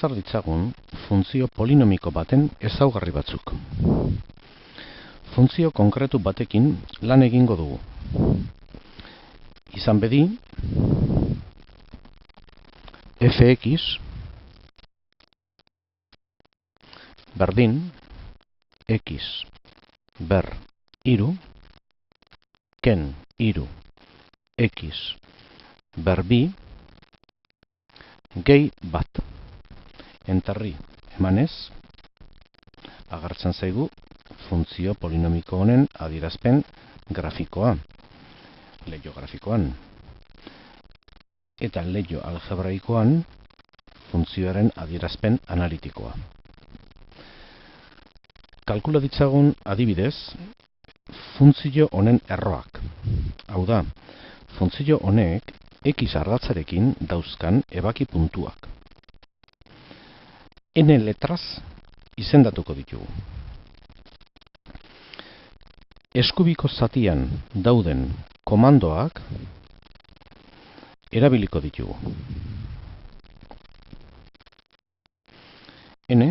azter ditzagun funtzio polinomiko baten ezaugarri batzuk. Funtzio konkretu batekin lan egingo dugu. Izan bedi, fx berdin x ber iru ken iru x ber bi gehi bat. Enterri emanez, agertzen zaigu funtzio polinomiko honen adierazpen grafikoa, leiho grafikoan. Eta leiho algebraikoan funtzioaren adierazpen analitikoa. Kalkula ditzagun adibidez, funtzio honen erroak. Hau da, funtzio honek x ardatzarekin dauzkan ebaki puntuak. N letraz izendatuko ditugu. Eskubiko zatian dauden komandoak erabiliko ditugu. N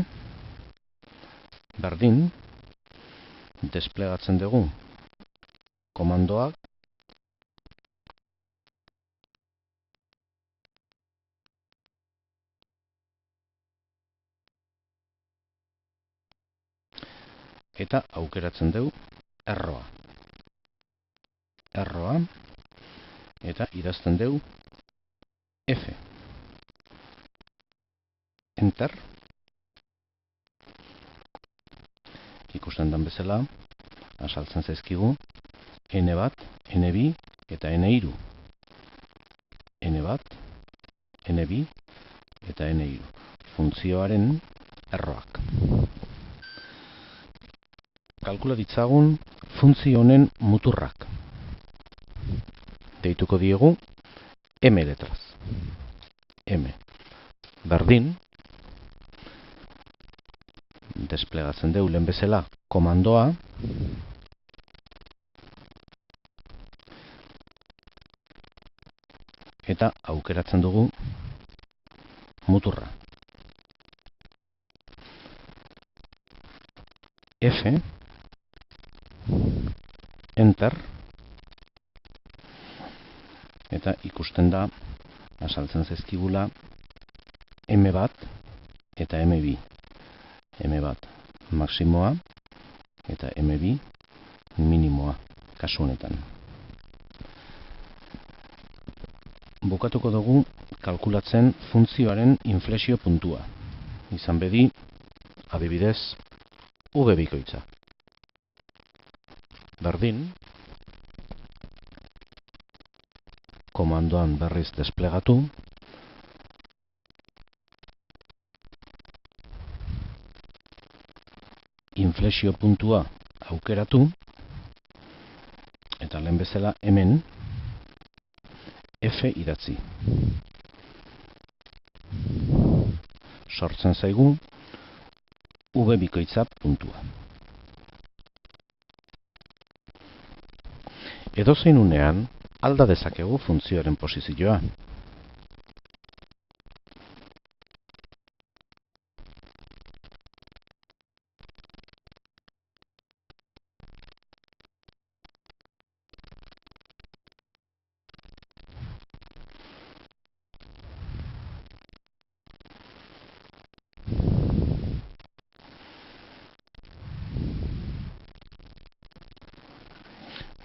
berdin desplegatzen dugu komandoak eta aukeratzen dugu erroa. Erroa eta idazten dugu F. Enter. Ikusten den bezala, azaltzen zaizkigu N bat, N bi eta N iru. N bat, N bi eta N iru. Funtzioaren erroak. Kalkula ditzagun funtzio honen muturrak. Deituko diegu M letraz. M berdin desplegatzen dugu lehen bezala komandoa eta aukeratzen dugu muturra. F Enter eta ikusten da azaltzen zaizkigula M bat eta M bi. M bat maksimoa eta M bi minimoa kasu honetan. Bukatuko dugu kalkulatzen funtzioaren inflexio puntua. Izan bedi, adibidez, V bikoitza. Berdin, komandoan berriz desplegatu, inflexio puntua aukeratu, eta lehen bezala hemen F idatzi. Sortzen zaigu V bikoitza puntua. Edozein unean alda dezakegu funtzioaren posizioa.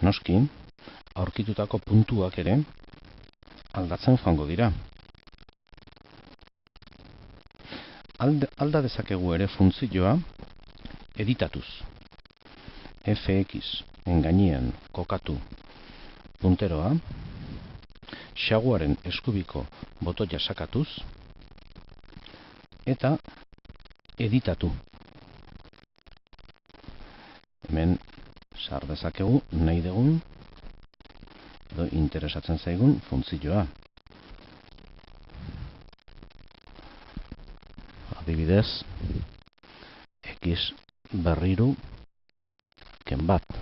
Noski, aurkitutako puntuak ere aldatzen joango dira. Alda dezakegu ere funtzioa editatuz. Fx engainean kokatu punteroa, xaguaren eskubiko botoia sakatuz eta editatu. Hemen sar dezakegu nahi dugun edo interesatzen zaigun funtzioa. Adibidez, x berriru ken bat.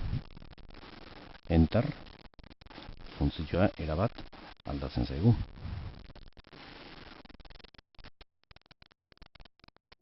Enter, funtzioa erabat aldatzen zaigu.